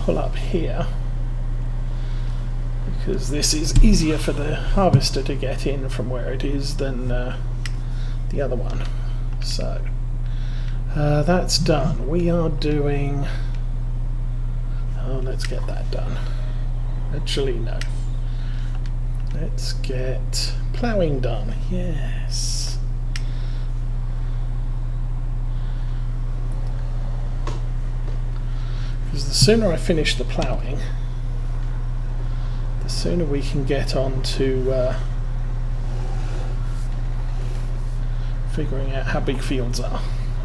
pull up here, because this is easier for the harvester to get in from where it is than the other one. So that's done. We are doing... Oh, let's get that done. Actually, no. Let's get ploughing done. Yes. Because the sooner I finish the ploughing, the sooner we can get on to figuring out how big fields are.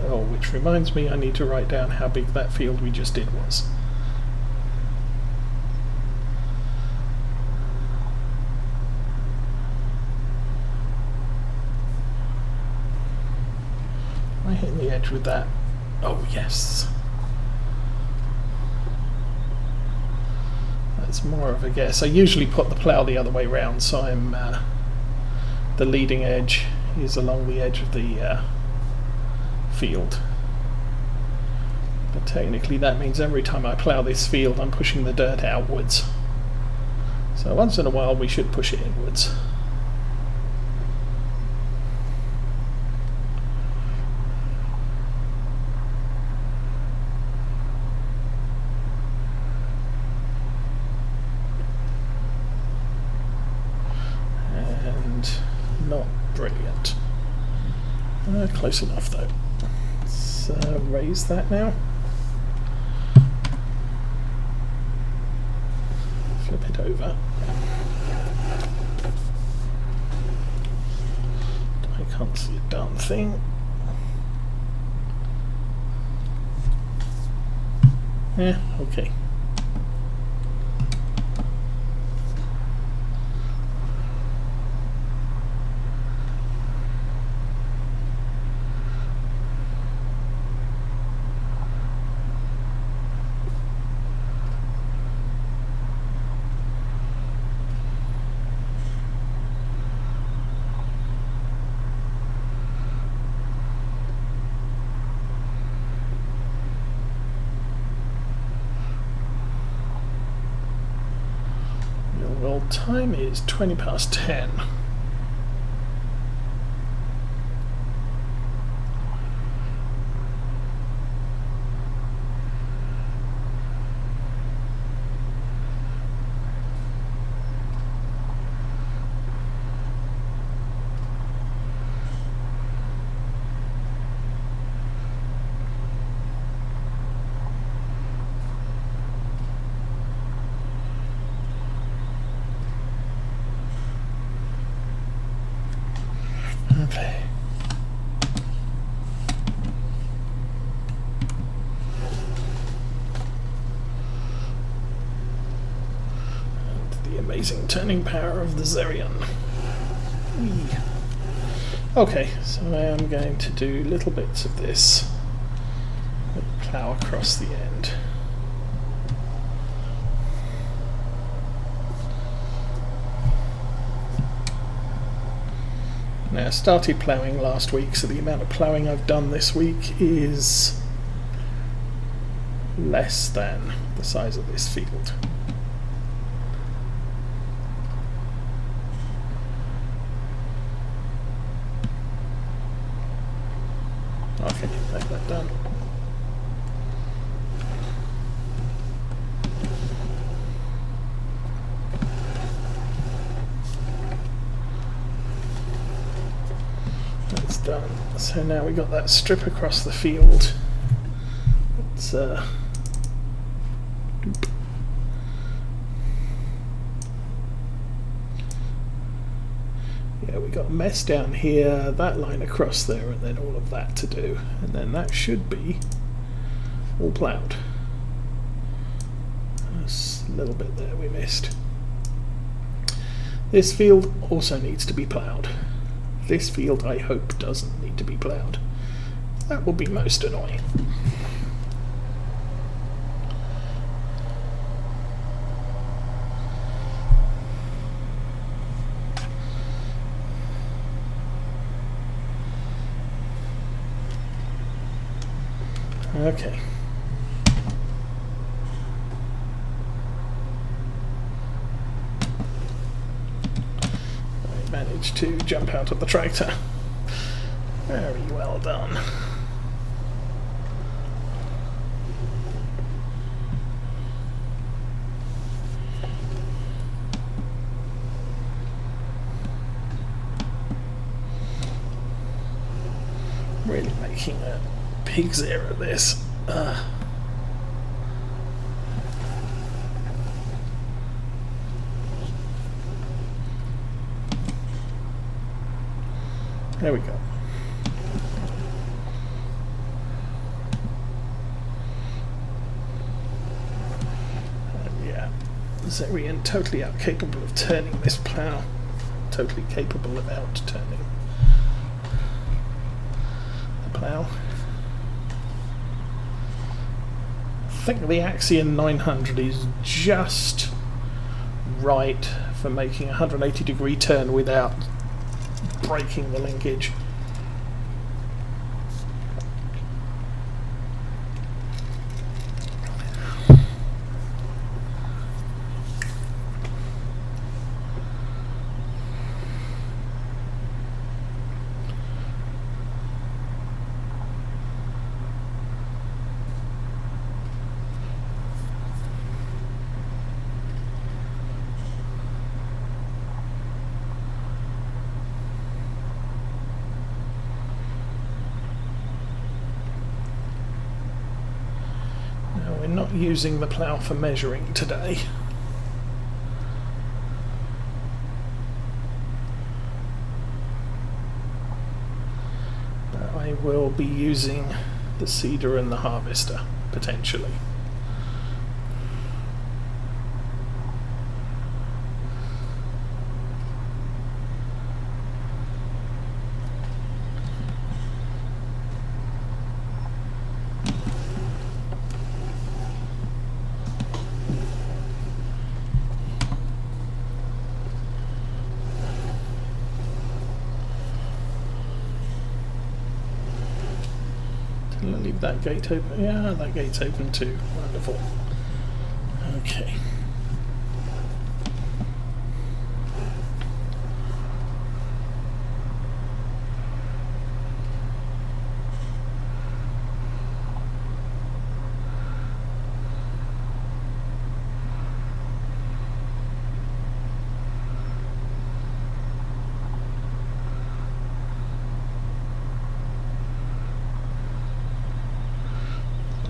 Oh, which reminds me, I need to write down how big that field we just did was. Am I hitting the edge with that? Oh, yes. That's more of a guess. I usually put the plough the other way round, so I'm the leading edge is along the edge of the field. But technically that means every time I plough this field I'm pushing the dirt outwards. So once in a while we should push it inwards. Not brilliant. Close enough though. Let's raise that now. Flip it over. I can't see a darn thing. Yeah, okay. Well, time is 20 past 10. Okay. And the amazing turning power of the Zerion. Whee. Okay, so I am going to do little bits of this with the plough across the end. Now, I started ploughing last week, so the amount of ploughing I've done this week is less than the size of this field. Okay, make that done. That's done. So now we got that strip across the field. Let's doop. Yeah, we got a mess down here, that line across there, and then all of that to do, and then that should be all ploughed. There's a little bit there we missed. This field also needs to be ploughed. This field, I hope, doesn't need to be ploughed. That will be most annoying. Okay. managed to jump out of the tractor. Very well done. Really making a pig's ear of this. There we go. Yeah, Zerian totally capable of turning this plough. Totally capable of out-turning the plough. I think the Axion 900 is just right for making a 180-degree turn without breaking the linkage. Not using the plough for measuring today. But I will be using the seeder and the harvester potentially. Leave that gate open. Yeah, that gate's open too. Wonderful. Okay.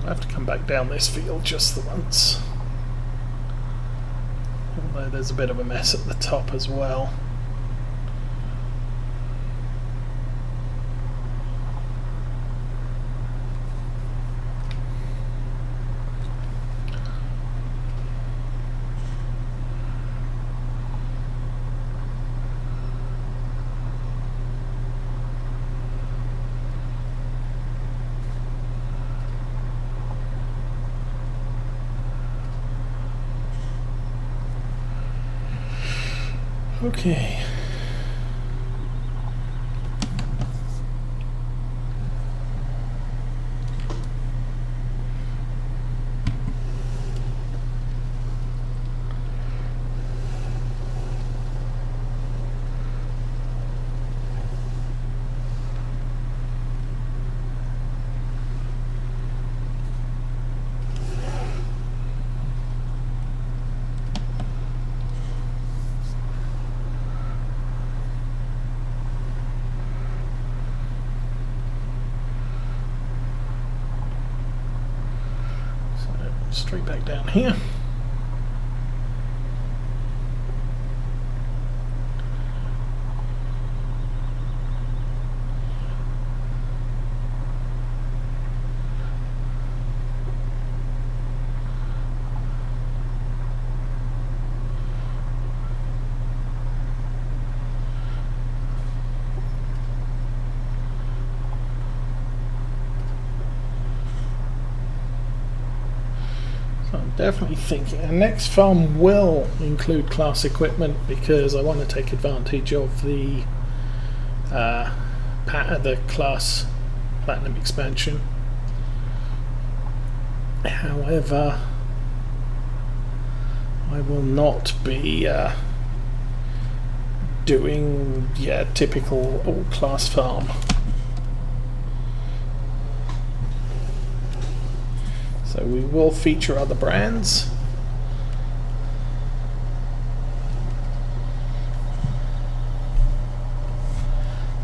I have to come back down this field just the once. Although there's a bit of a mess at the top as well. Okay. Straight back down here. I'm definitely thinking our next farm will include class equipment because I want to take advantage of the class platinum expansion. However, I will not be doing, yeah, typical all-class farm. So we will feature other brands.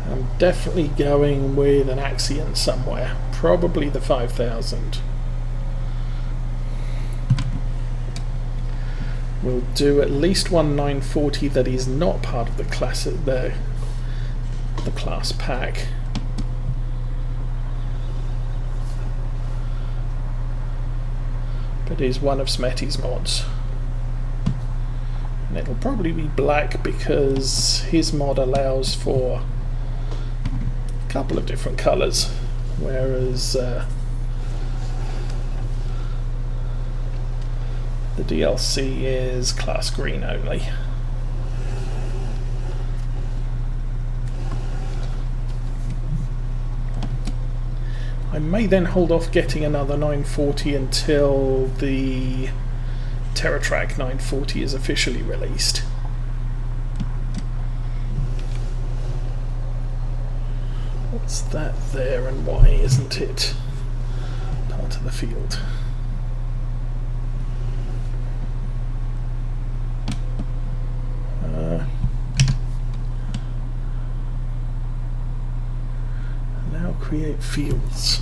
I'm definitely going with an Axion somewhere, probably the 5000. We'll do at least one 940 that is not part of the classic, the class pack. But is one of Smetty's mods. And it'll probably be black because his mod allows for a couple of different colours, whereas the DLC is class green only. I may then hold off getting another 940 until the TerraTrack 940 is officially released. What's that there, and why isn't it part of the field? Now create fields.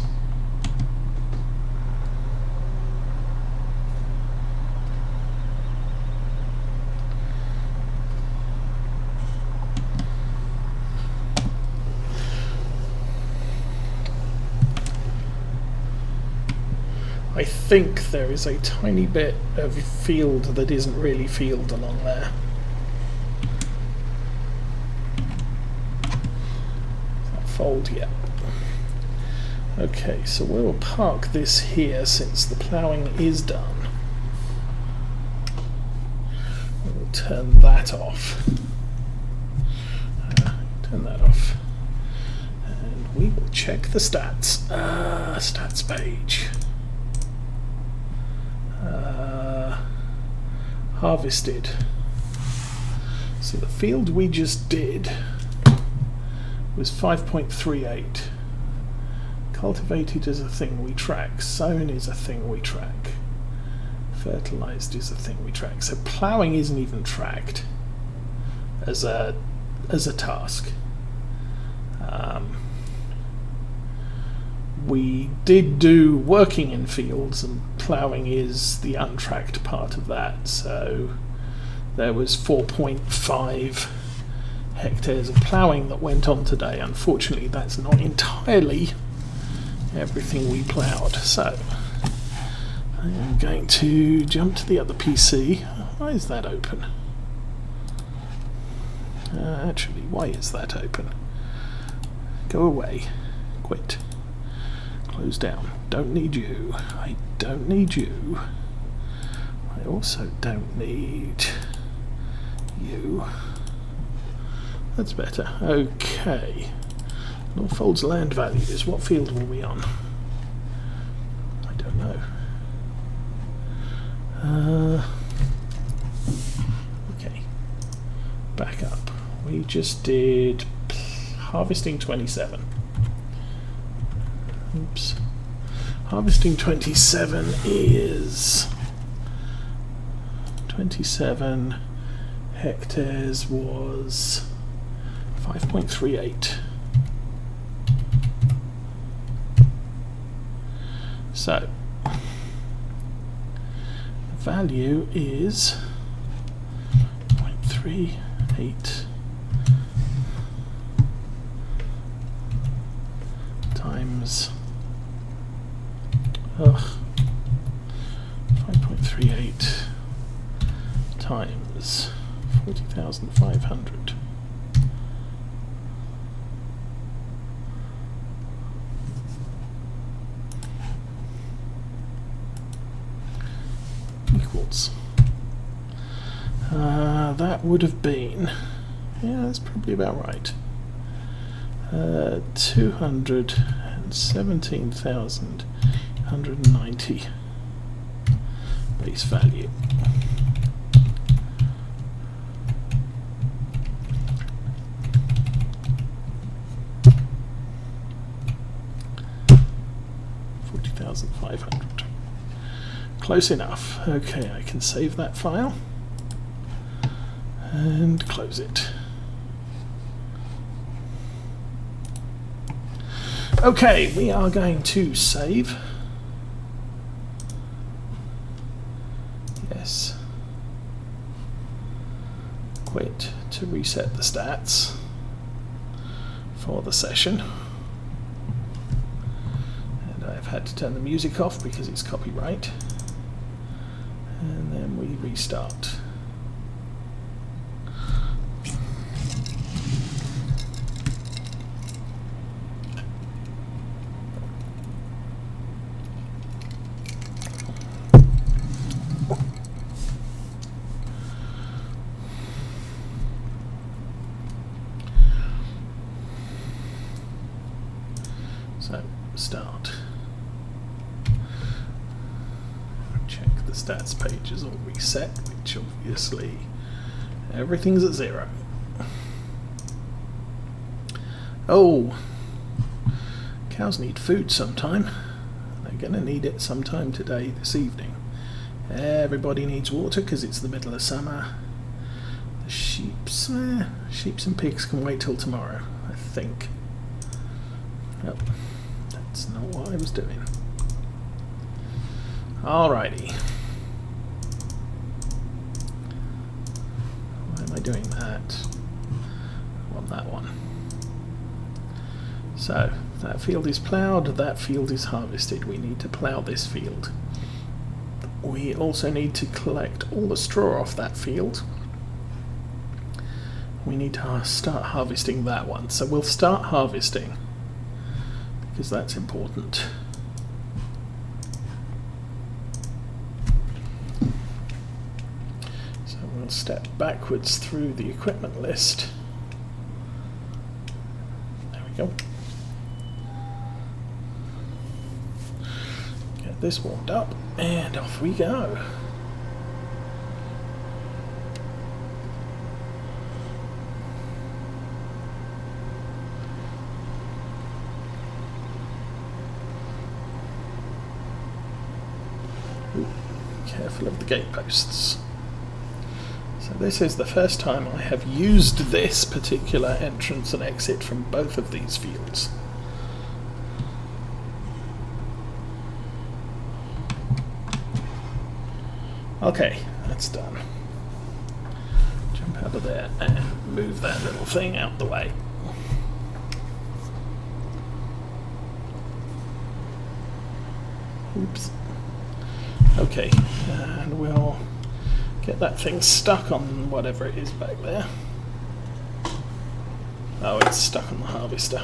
I think there is a tiny bit of field that isn't really field along there. Fold, yeah. Okay, so we'll park this here since the ploughing is done. We'll turn that off. Turn that off. And we will check the stats. Stats page. Harvested. So the field we just did was 5.38. Cultivated is a thing we track. Sown is a thing we track. Fertilized is a thing we track. So ploughing isn't even tracked as a task. We did do working in fields, and ploughing is the untracked part of that. So there was 4.5 hectares of ploughing that went on today. Unfortunately, that's not entirely everything we ploughed. So I am going to jump to the other PC. Why is that open? Actually, why is that open? Go away. Quit. Close down. Don't need you. I don't need you. I also don't need you. That's better. Okay. Lawfolds land values. What field were we on? I don't know. Okay. Back up. We just did harvesting 27. Oops. Harvesting 27 is 27 hectares was 5.38. So the value is 0.38 times 5.38 times 40,500. Equals. That would have been, yeah, that's probably about right. 217,190 base value. 500. Close enough. Okay, I can save that file and close it. Okay, we are going to save. Yes. Quit to reset the stats for the session. And I've had to turn the music off because it's copyright. And then we restart. So, start. Check the stats page is all reset, which obviously everything's at 0. Oh, cows need food sometime. They're going to need it sometime today, this evening. Everybody needs water because it's the middle of summer. The sheeps and pigs can wait till tomorrow, I think. Nope, that's not what I was doing. Alrighty. Why am I doing that? I want that one. So, that field is ploughed, that field is harvested. We need to plough this field. We also need to collect all the straw off that field. We need to start harvesting that one. So we'll start harvesting, because that's important. So we'll step backwards through the equipment list. There we go. Get this warmed up, and off we go. Careful of the gateposts. So this is the first time I have used this particular entrance and exit from both of these fields. Okay, that's done. Jump out of there and move that little thing out the way. Oops. Okay, and we'll get that thing stuck on whatever it is back there. Oh, it's stuck on the harvester.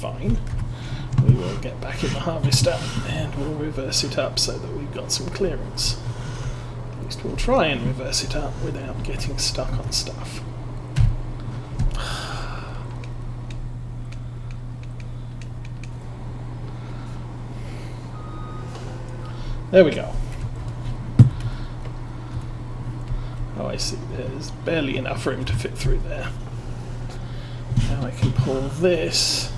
Fine. We will get back in the harvester and we'll reverse it up so that we've got some clearance. At least we'll try and reverse it up without getting stuck on stuff. There we go. Oh, I see. There's barely enough room to fit through there. Now I can pull this.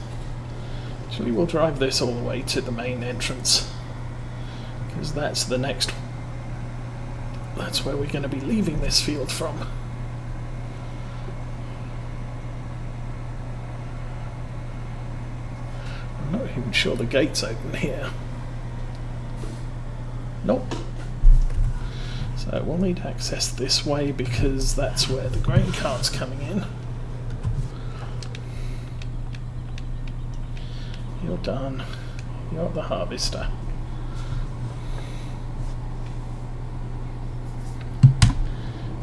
Actually, we'll drive this all the way to the main entrance, because that's the next. That's where we're going to be leaving this field from. I'm not even sure the gate's open here. Nope. So we'll need to access this way because that's where the grain cart's coming in. You're done. You're the harvester.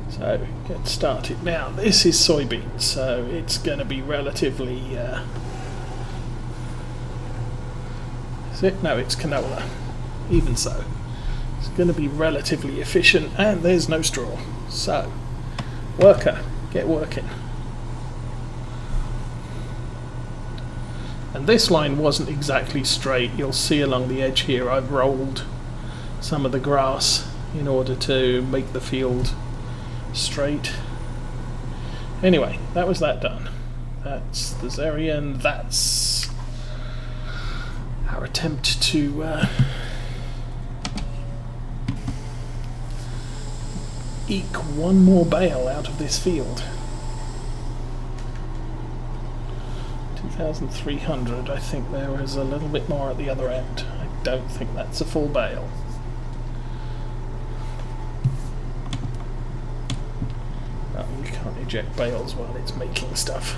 So get started. Now this is soybeans, so it's going to be relatively... is it? No, it's canola. Even so. It's going to be relatively efficient, and there's no straw. So, worker, get working. And this line wasn't exactly straight. You'll see along the edge here I've rolled some of the grass in order to make the field straight. Anyway, that was that done. That's the Zerian, that's our attempt to eke one more bale out of this field. 2,300. I think there was a little bit more at the other end. I don't think that's a full bale. Oh, you can't eject bales while it's making stuff.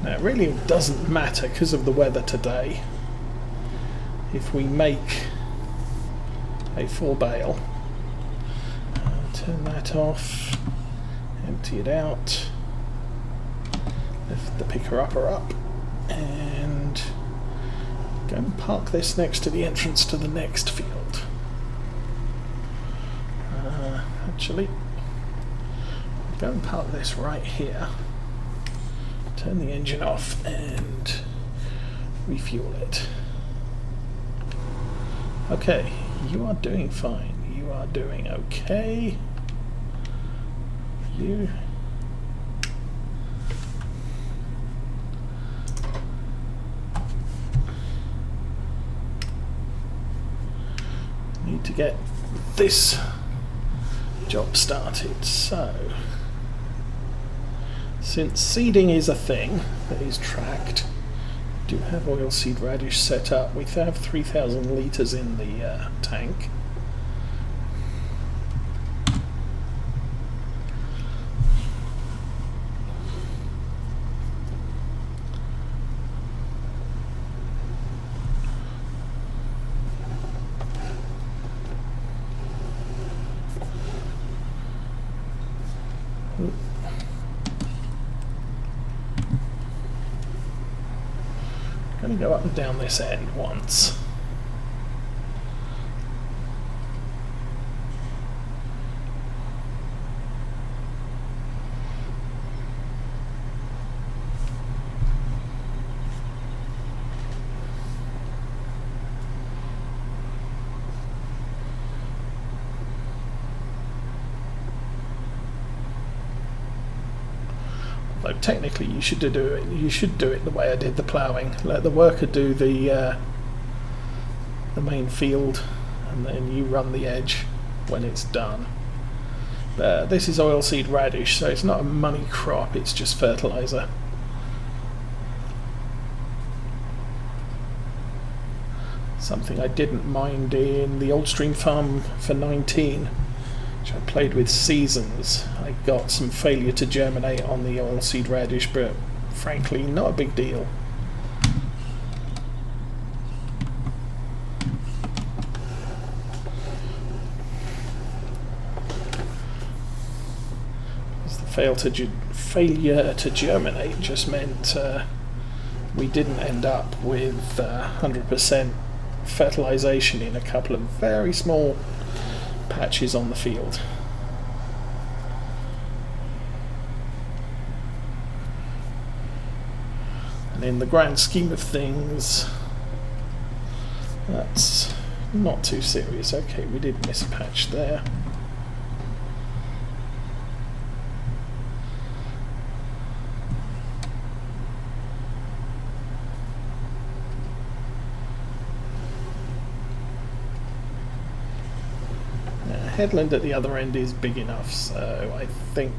Now, it really doesn't matter because of the weather today if we make a full bale. Turn that off, empty it out, lift the picker-upper up, and go and park this next to the entrance to the next field. Actually, go and park this right here. Turn the engine off and refuel it. Okay, you are doing fine. You are doing okay. You need to get this job started. So, since seeding is a thing that is tracked, we do have oilseed radish set up. We have 3,000 litres in the tank. Going to go up and down this end once. Although technically you should do it the way I did the ploughing. Let the worker do the main field, and then you run the edge when it's done. This is oilseed radish, so it's not a money crop, it's just fertilizer. Something I didn't mind in the Old Stream Farm for 19, which I played with seasons. I got some failure to germinate on the oilseed radish, but frankly not a big deal. The failure to germinate just meant we didn't end up with 100% fertilization in a couple of very small patches on the field. And in the grand scheme of things, that's not too serious. Okay, we did miss a patch there. Headland at the other end is big enough, so I think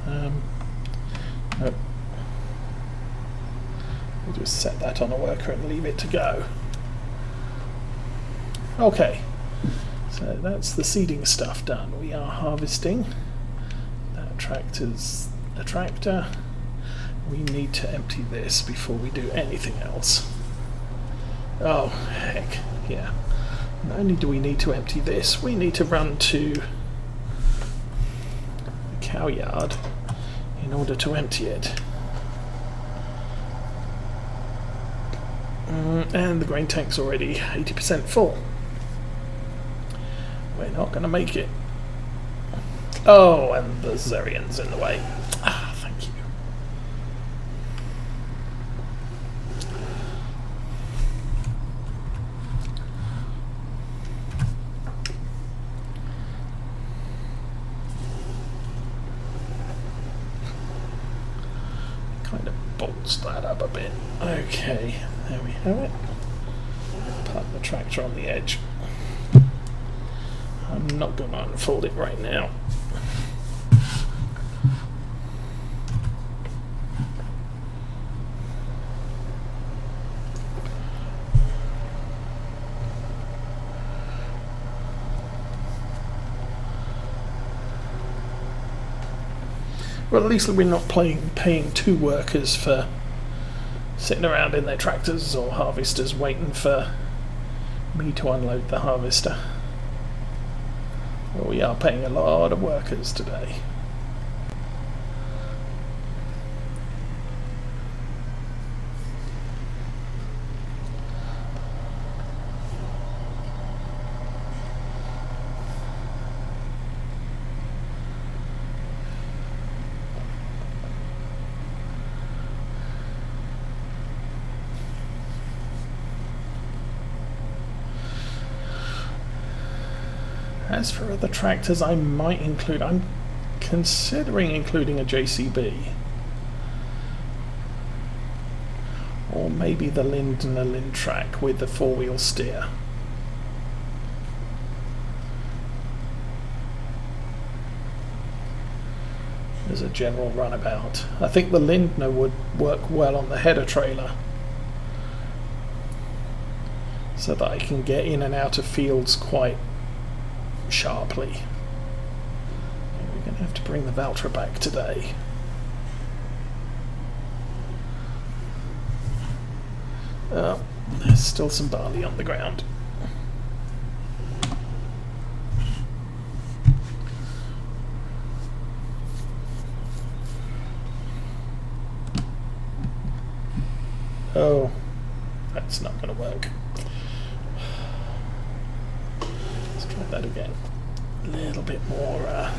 we'll just set that on a worker and leave it to go. Okay, so that's the seeding stuff done. We are harvesting. That tractor's a tractor. We need to empty this before we do anything else. Oh, heck, yeah. Not only do we need to empty this, we need to run to the cow yard in order to empty it. And the grain tank's already 80% full. We're not going to make it. Oh, and the Zerian's in the way. Ah, thank you. boost that up a bit. Okay, there we have it. Park the tractor on the edge. I'm not going to unfold it right now. Well, at least we're not paying two workers for sitting around in their tractors or harvesters waiting for me to unload the harvester. Well, we are paying a lot of workers today. As for other tractors, I'm considering including a JCB. Or maybe the Lindner Lindtrack with the four-wheel steer. As a general runabout. I think the Lindner would work well on the header trailer, so that I can get in and out of fields quite sharply. We're going to have to bring the Valtra back today. Oh, there's still some barley on the ground. Oh, that's not going to work. Let's try that again. A little bit more